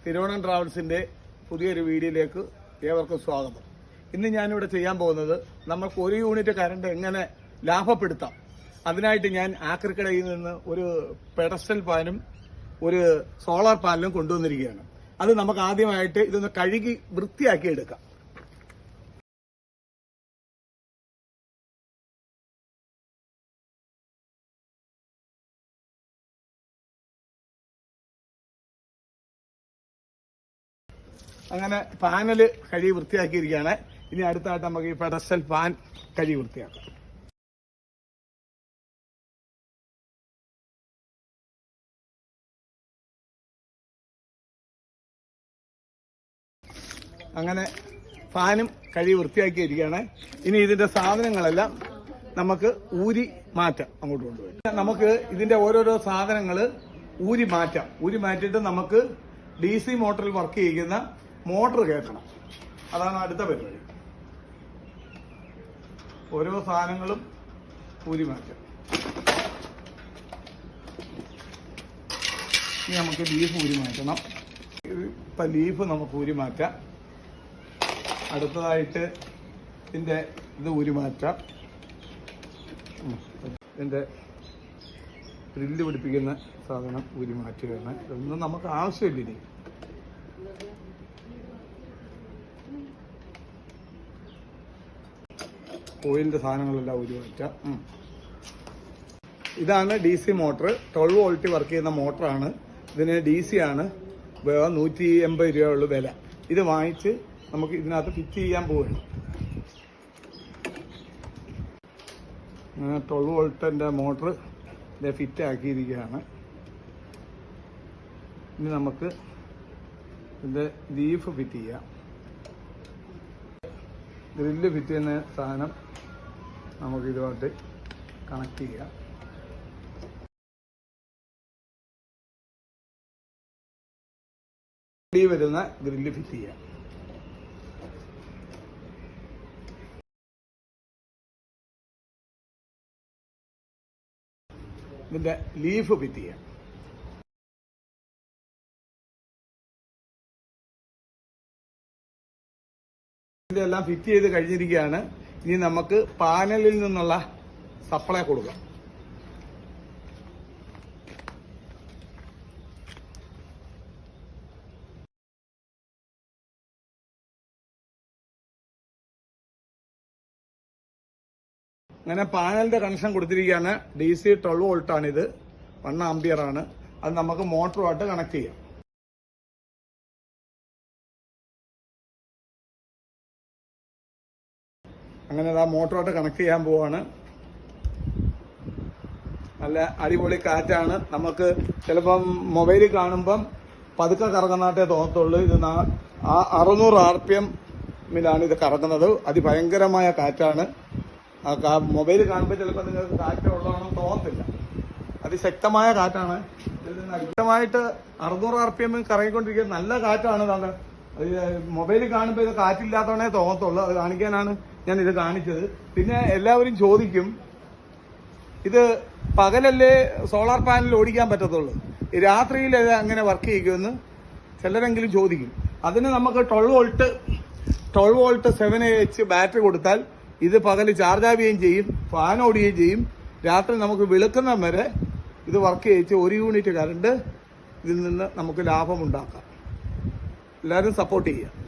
തിരുവോണം ട്രാവൽസിന്റെ പുതിയൊരു വീഡിയോയിലേക്ക് ഏവർക്കും സ്വാഗതം. ഇന്ന് ഞാനിവിടെ ചെയ്യാൻ പോകുന്നത് നമുക്ക് ഒരു യൂണിറ്റ് കറണ്ട് എങ്ങനെ ലാഭപ്പെടുത്താം. അതിനായിട്ട് ഞാൻ ആക്രിക്കടയിൽ നിന്ന് ഒരു പെഡസ്റ്റൽ ഫാനും ഒരു സോളാർ പാനലും കൊണ്ടുവന്നിരിക്കുകയാണ്. അത് നമുക്ക് ആദ്യമായിട്ട് ഇതൊന്ന് കഴുകി വൃത്തിയാക്കി എടുക്കാം. അങ്ങനെ പാനല് കഴുകി വൃത്തിയാക്കിയിരിക്കുകയാണ്. ഇനി അടുത്തായിട്ട് നമുക്ക് ഈ പെഡസ്റ്റൽ ഫാൻ കഴുകി വൃത്തിയാക്കാം. അങ്ങനെ ഫാനും കഴുകി വൃത്തിയാക്കിയിരിക്കുകയാണ്. ഇനി ഇതിന്റെ സാധനങ്ങളെല്ലാം നമുക്ക് ഊരി മാറ്റാം. അങ്ങോട്ട് കൊണ്ടുപോയി നമുക്ക് ഇതിന്റെ ഓരോരോ സാധനങ്ങൾ ഊരി മാറ്റാം. ഊരി മാറ്റിയിട്ട് നമുക്ക് DC മോട്ടറിൽ വർക്ക് ചെയ്യുന്ന മോട്ടർ കയറ്റണം. അതാണ് അടുത്ത പരിപാടി. ഓരോ സാധനങ്ങളും ഊരി മാറ്റാം. ഇനി നമുക്ക് ലീഫ് ഊരി മാറ്റണം. ഇപ്പം ലീഫ് നമുക്ക് ഊരി മാറ്റാം. അടുത്തതായിട്ട് ഇതിൻ്റെ ഇത് ഊരി മാറ്റാം. ഇതിൻ്റെ ഗ്രില്ല് പിടിപ്പിക്കുന്ന സാധനം ഊരി മാറ്റുകയാണ്. ഇതൊന്നും നമുക്ക് ആവശ്യമില്ല. ഇനി ഓയിലിന്റെ സാധനങ്ങളെല്ലാം ഊരി മാറ്റാം. ഇതാണ് DC മോട്ടർ. 12 വോൾട്ട് വർക്ക് ചെയ്യുന്ന മോട്ടറാണ്. ഇതിന് DC ആണ്. 180 രൂപയുള്ള വില. ഇത് വാങ്ങിച്ച് നമുക്ക് ഇതിനകത്ത് ഫിറ്റ് ചെയ്യാൻ പോവുകയാണ്. 12 വോൾട്ടിന്റെ മോട്ടർ ഇത് ഫിറ്റ് ആക്കിയിരിക്കുകയാണ്. ഇനി നമുക്ക് ഇതിന്റെ ലീഫ് ഫിറ്റ് ചെയ്യാം. ഗ്രില്ല് ഫിറ്റ് ചെയ്യുന്ന സാധനം നമുക്ക് ഇതുമായിട്ട് കണക്ട് ചെയ്യാം. വരുന്ന ഗ്രില്ല് ഫിറ്റ് ചെയ്യാം. ഇതിന്റെ ലീഫ് ഫിറ്റ് ചെയ്യാം. ഇതെല്ലാം ഫിറ്റ് ചെയ്ത് കഴിഞ്ഞിരിക്കുകയാണ്. ഇനി നമുക്ക് പാനലിൽ നിന്നുള്ള സപ്ലൈ കൊടുക്കാം. അങ്ങനെ പാനലിന്റെ കണക്ഷൻ കൊടുത്തിരിക്കുകയാണ്. DC 12 വോൾട്ടാണ്. ഇത് 1 ആംപിയർ ആണ്. അത് നമുക്ക് മോട്ടറുമായിട്ട് കണക്ട് ചെയ്യാം. അങ്ങനെ ആ മോട്ടറുമായിട്ട് കണക്ട് ചെയ്യാൻ പോവാണ്. നല്ല അടിപൊളി കാറ്റാണ്. നമുക്ക് ചിലപ്പം മൊബൈലിൽ കാണുമ്പം പതുക്കെ കറങ്ങുന്നതായിട്ടേ തോന്നത്തുള്ളൂ. ഇത് 600 RPM-ലാണ് ഇത് കറങ്ങുന്നത്. അതിഭയങ്കരമായ കാറ്റാണ്. മൊബൈലിൽ കാണുമ്പോൾ ചിലപ്പോൾ നിങ്ങൾക്ക് കാറ്റ് ഉള്ളതാണെന്ന് തോന്നത്തില്ല. അതിശക്തമായ കാറ്റാണ്. ഇതിൽ നിന്ന് വ്യക്തമായിട്ട് 600 RPM കറങ്ങിക്കൊണ്ടിരിക്കുന്ന നല്ല കാറ്റാണ്. താങ്കൾ മൊബൈലിൽ കാണുമ്പോൾ ഇത് കാറ്റില്ലാത്തവണേ തോന്നത്തുള്ളൂ. അത് കാണിക്കാനാണ് ഞാൻ ഇത് കാണിച്ചത്. പിന്നെ എല്ലാവരും ചോദിക്കും, ഇത് പകലല്ലേ സോളാർ പാനൽ ഓടിക്കാൻ പറ്റത്തുള്ളൂ, രാത്രിയിൽ ഇത് അങ്ങനെ വർക്ക് ചെയ്യുമെന്ന് ചിലരെങ്കിലും ചോദിക്കും. അതിന് നമുക്ക് 12 വോൾട്ട് 7AH ബാറ്ററി കൊടുത്താൽ ഇത് പകൽ ചാർജ് ആവുകയും ചെയ്യും, ഫാൻ ഓടുകയും ചെയ്യും. രാത്രി നമുക്ക് വെളുക്കുന്ന വരെ ഇത് വർക്ക് ചെയ്യിച്ച് 1 യൂണിറ്റ് കറണ്ട് ഇതിൽ നിന്ന് നമുക്ക് ലാഭമുണ്ടാക്കാം. എല്ലാവരും സപ്പോർട്ട് ചെയ്യുക.